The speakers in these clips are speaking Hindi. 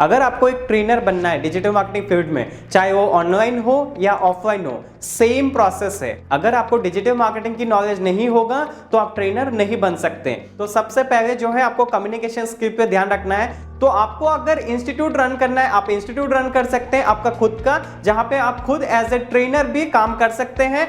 अगर आपको एक ट्रेनर बनना है डिजिटल मार्केटिंग फील्ड में, चाहे वो ऑनलाइन हो या ऑफलाइन हो, सेम प्रोसेस है। अगर आपको डिजिटल मार्केटिंग की नॉलेज नहीं होगा तो आप ट्रेनर नहीं बन सकते। तो सबसे पहले जो है आपको कम्युनिकेशन स्किल पे ध्यान रखना है। तो आपको अगर इंस्टीट्यूट रन करना है, आप इंस्टीट्यूट रन कर सकते हैं आपका खुद का, जहां पे आप खुद एज ए ट्रेनर भी काम कर सकते हैं।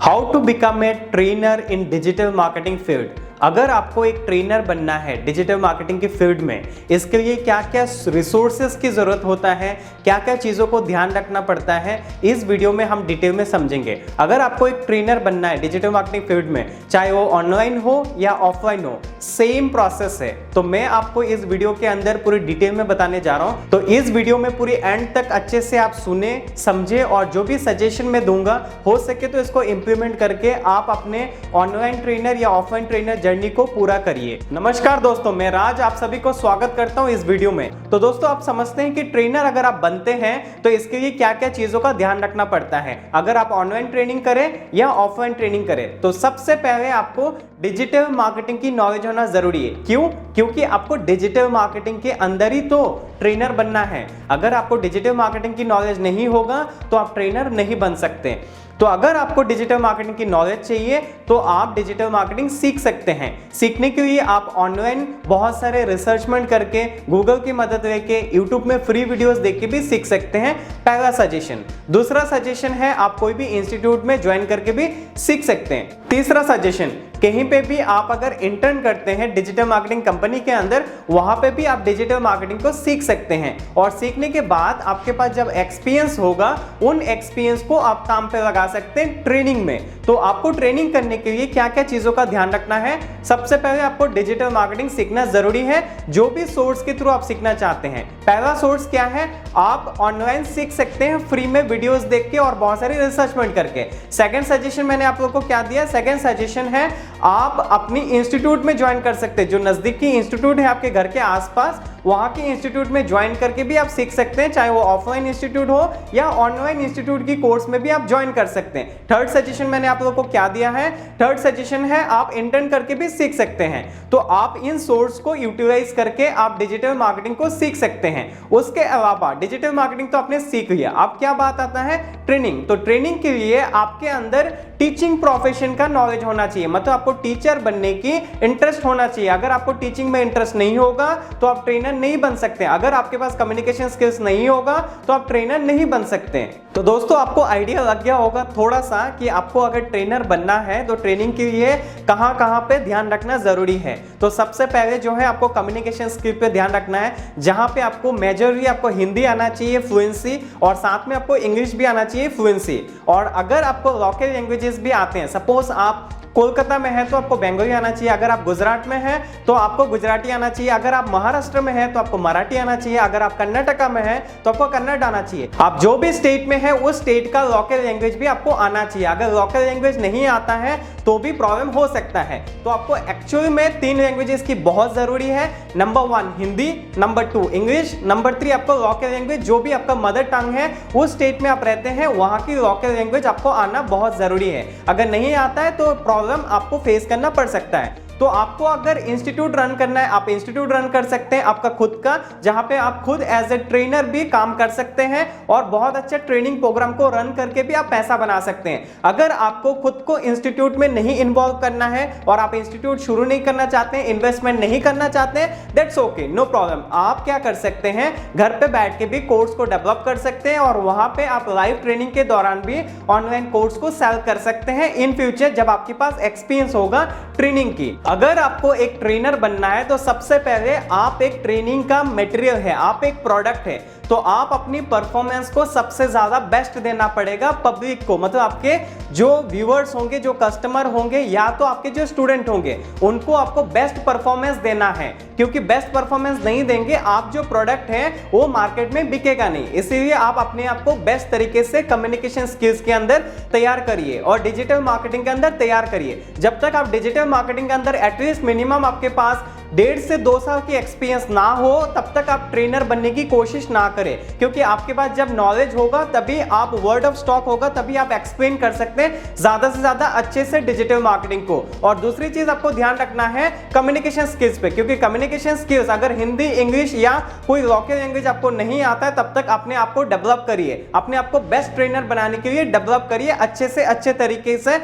How to become a trainer in digital marketing field. अगर आपको एक ट्रेनर बनना है डिजिटल मार्केटिंग की फील्ड में, इसके लिए क्या क्या रिसोर्सेज की जरूरत होता है, क्या क्या चीजों को ध्यान रखना पड़ता है, इस वीडियो में हम डिटेल में समझेंगे। अगर आपको एक ट्रेनर बनना है डिजिटल मार्केटिंग फील्ड में, चाहे वो ऑनलाइन हो या ऑफलाइन हो, सेम प्रोसेस है। तो मैं आपको इस वीडियो के अंदर पूरी डिटेल में बताने जा रहा हूं। तो इस वीडियो में पूरी एंड तक अच्छे से आप सुने समझे, और जो भी सजेशन मैं दूंगा हो सके तो इसको इंप्लीमेंट करके आप अपने ऑनलाइन ट्रेनर या ऑफलाइन ट्रेनर जर्नी को पूरा करिए। नमस्कार दोस्तों, मैं राज आप सभी को स्वागत करता हूं इस वीडियो में। तो दोस्तों, आप समझते हैं कि ट्रेनर अगर आप बनते हैं तो इसके लिए क्या क्या चीजों का ध्यान रखना पड़ता है। अगर आप ऑनलाइन ट्रेनिंग करें या ऑफलाइन ट्रेनिंग करें, तो सबसे पहले आपको डिजिटल मार्केटिंग की नॉलेज होना जरूरी है। क्यों? क्योंकि आपको डिजिटल मार्केटिंग के अंदर ही तो ट्रेनर बनना है। अगर आपको डिजिटल मार्केटिंग की नॉलेज नहीं होगा तो आप ट्रेनर नहीं बन सकते। तो अगर आपको डिजिटल मार्केटिंग की नॉलेज चाहिए तो आप डिजिटल मार्केटिंग सीख सकते हैं। सीखने के लिए आप ऑनलाइन बहुत सारे रिसर्चमेंट करके, गूगल की मदद लेके, यूट्यूब में फ्री वीडियोस देख के भी सीख सकते हैं। पहला सजेशन। दूसरा सजेशन है आप कोई भी इंस्टीट्यूट में ज्वाइन करके भी सीख सकते हैं। तीसरा सजेशन, कहीं पे भी आप अगर इंटर्न करते हैं डिजिटल मार्केटिंग कंपनी के अंदर, वहां पे भी आप डिजिटल मार्केटिंग को सीख सकते हैं। और सीखने के बाद आपके पास जब एक्सपीरियंस होगा, उन एक्सपीरियंस को आप काम पे लगा सकते हैं ट्रेनिंग में। तो आपको ट्रेनिंग करने के लिए क्या क्या चीजों का ध्यान रखना है? सबसे पहले आपको डिजिटल मार्केटिंग सीखना जरूरी है, जो भी सोर्स के थ्रू आप सीखना चाहते हैं। पहला सोर्स क्या है? आप ऑनलाइन सीख सकते हैं फ्री में वीडियोस देख के और बहुत सारी रिसर्चमेंट करके। सेकंड सजेशन मैंने आप लोगों को क्या दिया? सेकंड सजेशन है आप अपनी इंस्टीट्यूट में ज्वाइन कर सकते हैं। जो नजदीकी इंस्टीट्यूट है आपके घर के आसपास, वहां के इंस्टीट्यूट में ज्वाइन करके भी आप सीख सकते हैं, चाहे वो ऑफलाइन इंस्टीट्यूट हो या ऑनलाइन इंस्टीट्यूट की कोर्स में भी आप ज्वाइन कर सकते हैं। थर्ड सजेशन मैंने आप लोगों को क्या दिया है? थर्ड सजेशन है आप इंटर्न करके भी सीख सकते हैं। तो आप इन सोर्स को यूटिलाइज करके आप डिजिटल मार्केटिंग को सीख सकते हैं। उसके अलावा डिजिटल मार्केटिंग तो आपने सीख लिया, अब क्या बात आता है? ट्रेनिंग। तो ट्रेनिंग के लिए आपके अंदर टीचिंग प्रोफेशन का नॉलेज होना चाहिए, मतलब आपको टीचर बनने की इंटरेस्ट होना चाहिए। अगर आपको टीचिंग में इंटरेस्ट नहीं होगा तो आप ट्रेनर नहीं बन सकते। अगर आपके पास कम्युनिकेशन स्किल्स नहीं होगा तो आप ट्रेनर नहीं बन सकते। तो दोस्तों, आपको आइडिया लग गया होगा थोड़ा सा कि आपको अगर ट्रेनर बनना है तो ट्रेनिंग के लिए कहां कहां पे ध्यान रखना जरूरी है। तो सबसे पहले जो है आपको कम्युनिकेशन स्किल पे ध्यान रखना है, जहां पे आपको मेजरली आपको हिंदी आना चाहिए फ्लुएंसी, और साथ में आपको इंग्लिश भी आना चाहिए फ्लुएंसी। और अगर आपको लोकल लैंग्वेजेस भी आते हैं, सपोज आप कोलकाता में है तो आपको बंगाली आना चाहिए, अगर आप गुजरात में हैं तो आपको गुजराती आना चाहिए, अगर आप महाराष्ट्र में हैं तो आपको मराठी आना चाहिए, अगर आप कर्नाटका में हैं तो आपको कन्नड़ आना चाहिए। आप जो भी स्टेट में है उस स्टेट का लोकल लैंग्वेज भी आपको आना चाहिए। अगर लोकल लैंग्वेज नहीं आता है तो भी प्रॉब्लम हो सकता है। तो आपको एक्चुअली में 3 लैंग्वेजेस की बहुत जरूरी है। Number 1 Hindi, number 2 English, number 3 आपको लोकल लैंग्वेज, जो भी आपका मदर टंग है उस स्टेट में आप रहते हैं वहां की लोकल लैंग्वेज आपको आना बहुत जरूरी है। अगर नहीं आता है तो प्रॉब्लम आपको फेस करना पड़ सकता है। तो आपको अगर इंस्टीट्यूट रन करना है, आप इंस्टीट्यूट रन कर सकते हैं आपका खुद का, जहां पे आप खुद एज ए ट्रेनर भी काम कर सकते हैं और बहुत अच्छा ट्रेनिंग प्रोग्राम को रन करके भी आप पैसा बना सकते हैं। अगर आपको खुद को इंस्टीट्यूट में नहीं इन्वॉल्व करना है और आप इंस्टीट्यूट शुरू नहीं करना चाहते हैं, इन्वेस्टमेंट नहीं करना चाहते हैं, दैट्स ओके, नो प्रॉब्लम। आप क्या कर सकते हैं, घर पे बैठ के भी कोर्स को डेवलप कर सकते हैं और वहां पे आप लाइव ट्रेनिंग के दौरान भी ऑनलाइन कोर्स को सेल कर सकते हैं इन फ्यूचर, जब आपके पास एक्सपीरियंस होगा ट्रेनिंग की। अगर आपको एक ट्रेनर बनना है तो सबसे पहले आप एक ट्रेनिंग का मटेरियल है, आप एक प्रोडक्ट है। तो आप अपनी परफॉर्मेंस को सबसे ज्यादा बेस्ट देना पड़ेगा पब्लिक को, मतलब आपके जो व्यूअर्स होंगे, जो कस्टमर होंगे, या तो आपके जो स्टूडेंट होंगे, उनको आपको बेस्ट परफॉर्मेंस देना है। क्योंकि बेस्ट परफॉर्मेंस नहीं देंगे, आप जो प्रोडक्ट है वो मार्केट में बिकेगा नहीं। इसीलिए आप अपने आप को बेस्ट तरीके से कम्युनिकेशन स्किल्स के अंदर तैयार करिए और डिजिटल मार्केटिंग के अंदर तैयार करिए। जब तक आप डिजिटल मार्केटिंग के अंदर एटलीस्ट मिनिमम आपके पास 1.5 से 2 साल की एक्सपीरियंस ना हो तब तक आप ट्रेनर बनने की कोशिश ना करें, क्योंकि आपके पास जब नॉलेज होगा तभी आप वर्ड ऑफ स्टॉक होगा, तभी आप एक्सप्लेन कर सकते हैं ज्यादा से ज्यादा अच्छे से डिजिटल मार्केटिंग को। और दूसरी चीज आपको ध्यान रखना है कम्युनिकेशन स्किल्स पे, क्योंकि कम्युनिकेशन स्किल्स अगर हिंदी, इंग्लिश या कोई लोकल लैंग्वेज आपको नहीं आता है तब तक अपने आप को डेवलप करिए, अपने आप को बेस्ट ट्रेनर बनाने के लिए डेवलप करिए, अच्छे से अच्छे तरीके से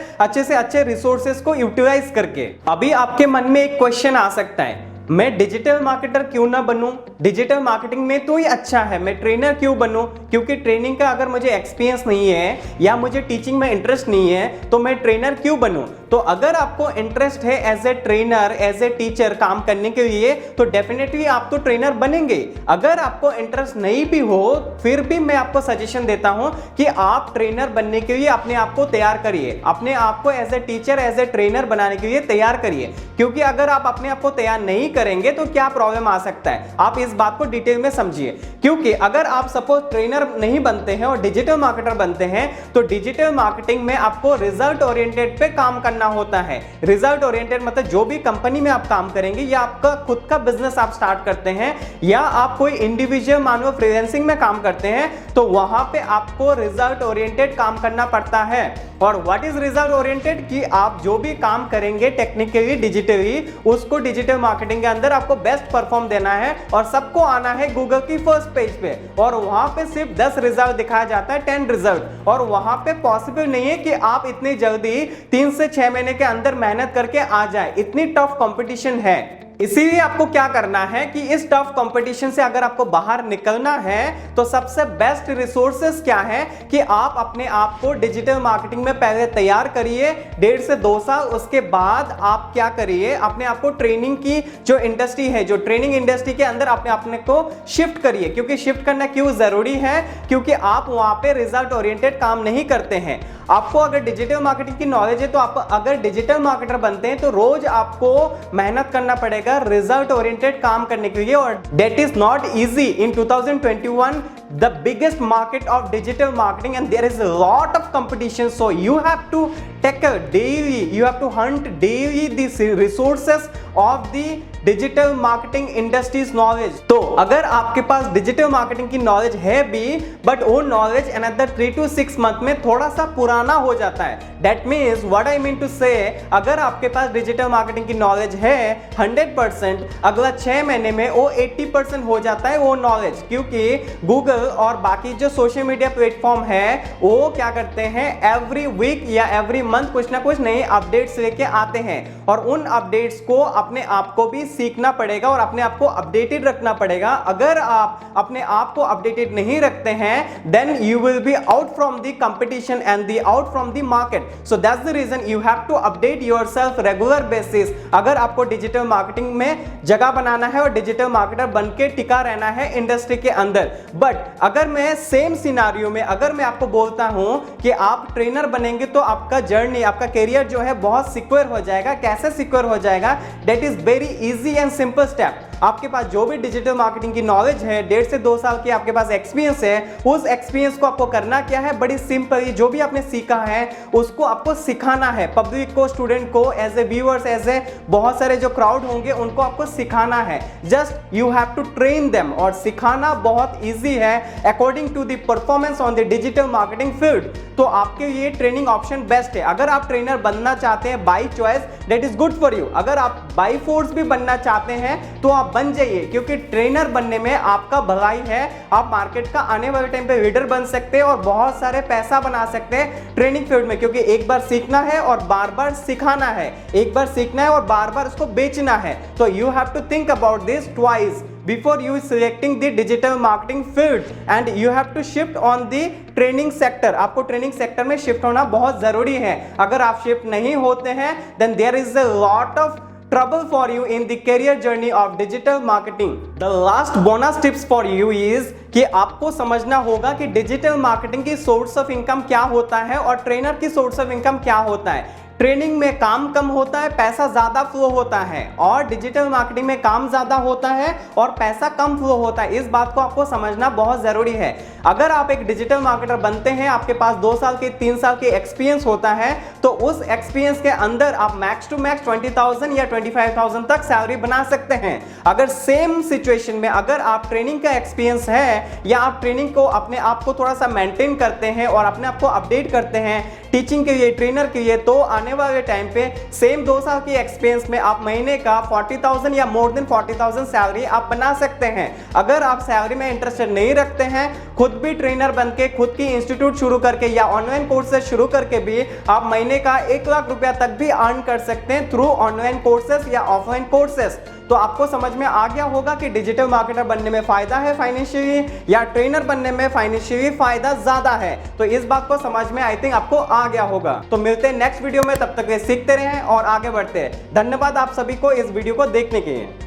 अच्छे रिसोर्सेज को यूटिलाइज करके। अभी आपके मन में एक क्वेश्चन आ सकता है, मैं डिजिटल मार्केटर क्यों ना बनूं, डिजिटल मार्केटिंग में तो ही अच्छा है, मैं ट्रेनर क्यों बनूं, क्योंकि ट्रेनिंग का अगर मुझे एक्सपीरियंस नहीं है या मुझे टीचिंग में इंटरेस्ट नहीं है तो मैं ट्रेनर क्यों बनूं। तो अगर आपको इंटरेस्ट है as a trainer, as a teacher काम करने के लिए, तो डेफिनेटली आप तो ट्रेनर बनेंगे। अगर आपको इंटरेस्ट नहीं भी हो फिर भी मैं आपको सजेशन देता हूं कि आप ट्रेनर बनने के लिए अपने आप को तैयार करिए, अपने आप को as a teacher, as a trainer बनाने के लिए तैयार करिए, क्योंकि अगर आप अपने आप को तैयार नहीं करेंगे तो क्या प्रॉब्लम आ सकता है, आप इस बात को डिटेल में समझिए। क्योंकि अगर आप सपोज ट्रेनर नहीं बनते हैं और डिजिटल मार्केटर बनते हैं तो डिजिटल मार्केटिंग में आपको रिजल्ट ओरिएंटेड पे काम करना होता है। रिजल्ट ओरिएंटेड मतलब जो भी कंपनी में आप काम करेंगे या आपका खुद का बिजनेस आप स्टार्ट करते हैं या आप कोई इंडिविजुअल मानो फ्रीलांसिंग में काम करते हैं तो वहां पे आपको रिजल्ट ओरिएंटेड काम करना पड़ता है। और व्हाट इज रिजल्ट ओरिएंटेड, कि आप जो भी काम करेंगे टेक्निकली, डिजिटली, उसको डिजिटल मार्केटिंग के अंदर आपको बेस्ट परफॉर्म देना है और सबको आना है गूगल की फर्स्ट पेज पे, और वहां पे सिर्फ 10 रिजल्ट दिखाया जाता है, 10 रिजल्ट, और वहां पे पॉसिबल नहीं है कि आप इतनी जल्दी 3 से 6 महीने के अंदर मेहनत करके आ जाए, इतनी टफ कंपटीशन है। इसीलिए आपको क्या करना है कि इस टफ कंपटीशन से अगर आपको बाहर निकलना है तो सबसे बेस्ट रिसोर्सेस क्या है कि आप अपने आप को डिजिटल मार्केटिंग में पहले तैयार करिए 1.5 से 2 साल, उसके बाद आप क्या करिए, अपने आप को ट्रेनिंग की जो इंडस्ट्री है, जो ट्रेनिंग इंडस्ट्री के अंदर अपने को शिफ्ट करिए। क्योंकि शिफ्ट करना क्यों जरूरी है, क्योंकि आप वहां पे रिजल्ट ओरिएंटेड काम नहीं करते हैं। आपको अगर डिजिटल मार्केटिंग की नॉलेज है तो आप अगर डिजिटल मार्केटर बनते हैं तो रोज आपको मेहनत करना पड़ेगा रिजल्ट ओरिएंटेड काम करने के लिए, और that is not easy in 2021 the biggest market of digital marketing and there is a lot of competition, so you have to tackle daily, you have to hunt daily these resources of the digital marketing industries knowledge. तो अगर आपके पास डिजिटल मार्केटिंग की नॉलेज है भी बट वो नॉलेज अनदर 3 to 6 मंथ में थोड़ा सा पुराना हो जाता है, that means what I mean to say, अगर आपके पास डिजिटल मार्केटिंग की नॉलेज है 100%, अगला 6 महीने में वो 80% हो जाता है वो नॉलेज, क्योंकि गूगल और बाकी जो सोशल मीडिया प्लेटफॉर्म है वो क्या करते हैं, एवरी वीक या एवरी मंथ कुछ ना कुछ नए अपडेट्स लेके आते हैं, और उन अपडेट्स को अपने आप को भी सीखना पड़ेगा और अपने आप को अपडेटेड रखना पड़ेगा। अगर आप अपने आप को अपडेटेड नहीं रखते हैं then you will be out from the competition and the out from the market. So that's the reason you have to update yourself regular basis, अगर आपको डिजिटल मार्केटिंग में जगह बनाना है और डिजिटल मार्केटर बन के टिका रहना है इंडस्ट्री के अंदर। बट अगर मैं सेम सिनारियो में अगर मैं आपको बोलता हूं कि आप ट्रेनर बनेंगे तो आपका जर्नी, आपका करियर जो है बहुत सिक्योर हो जाएगा। कैसे सिक्योर हो जाएगा, that is very easy and simple step. आपके पास जो भी डिजिटल मार्केटिंग की नॉलेज है, 1.5 से 2 साल की आपके पास एक्सपीरियंस है, उस एक्सपीरियंस को आपको करना क्या है, बड़ी सिंपल, जो भी आपने सीखा है उसको आपको सिखाना है पब्लिक को, स्टूडेंट को, as a viewers, as a बहुत सारे जो क्राउड होंगे उनको आपको सिखाना है। Just you have to train them, और सिखाना बहुत ईजी है according to the performance on the digital marketing field. तो आपके लिए ट्रेनिंग ऑप्शन बेस्ट है। अगर आप ट्रेनर बनना चाहते हैं by choice, that is good for you. अगर आप बाई फोर्स भी बनना चाहते हैं तो आप बन जाइए, क्योंकि ट्रेनर बनने में आपका भलाई है। आप मार्केट का आने वाले टाइम पे लीडर बन सकते हैं और बहुत सारे पैसा बना सकते हैं ट्रेनिंग फील्ड में, क्योंकि एक बार सीखना है और बार बार सिखाना है, एक बार सीखना है और बार बार उसको बेचना है। तो you have to think about this twice before you selecting the digital marketing field and you have to shift on the training sector। आपको ट्रेनिंग सेक्टर में शिफ्ट होना बहुत जरूरी है। अगर आप शिफ्ट नहीं होते हैं then there is a lot of trouble for you in the career journey of digital marketing। The last bonus tips for you is कि आपको समझना होगा कि डिजिटल मार्केटिंग की सोर्स ऑफ इनकम क्या होता है और ट्रेनर की सोर्स ऑफ इनकम क्या होता है। ट्रेनिंग में काम कम होता है, पैसा ज्यादा फ्लो होता है, और डिजिटल मार्केटिंग में काम ज्यादा होता है और पैसा कम फ्लो होता है। इस बात को आपको समझना बहुत जरूरी है। अगर आप एक डिजिटल मार्केटर बनते हैं, आपके पास 2 साल के 3 साल के एक्सपीरियंस होता है, तो उस एक्सपीरियंस के अंदर आप मैक्स टू मैक्स 20,000 या 25,000 तक सैलरी बना सकते हैं। अगर सेम सिचुएशन में अगर आप ट्रेनिंग का एक्सपीरियंस है या आप ट्रेनिंग को अपने आप को थोड़ा सा मेंटेन करते हैं और अपने आप को अपडेट करते हैं टीचिंग के लिए, ट्रेनर के लिए, तो आने वाले टाइम पे सेम 2 साल की एक्सपीरियंस में आप महीने का 40,000 या मोर देन 40,000 सैलरी आप बना सकते हैं। अगर आप सैलरी में इंटरेस्टेड नहीं रखते हैं, खुद भी ट्रेनर बन के खुद की इंस्टीट्यूट शुरू करके या ऑनलाइन कोर्सेज शुरू करके भी आप महीने का 1 लाख रुपया तक भी अर्न कर सकते हैं थ्रू ऑनलाइन कोर्सेज या ऑफलाइन कोर्सेज। तो आपको समझ में आ गया होगा कि डिजिटल मार्केटर बनने में फायदा है फाइनेंशियली, या ट्रेनर बनने में फाइनेंशियली फायदा ज्यादा है। तो इस बात को समझ में आई थिंक आपको आ गया होगा। तो मिलते हैं नेक्स्ट वीडियो में, तब तक सीखते रहें और आगे बढ़ते हैं। धन्यवाद आप सभी को इस वीडियो को देखने के लिए।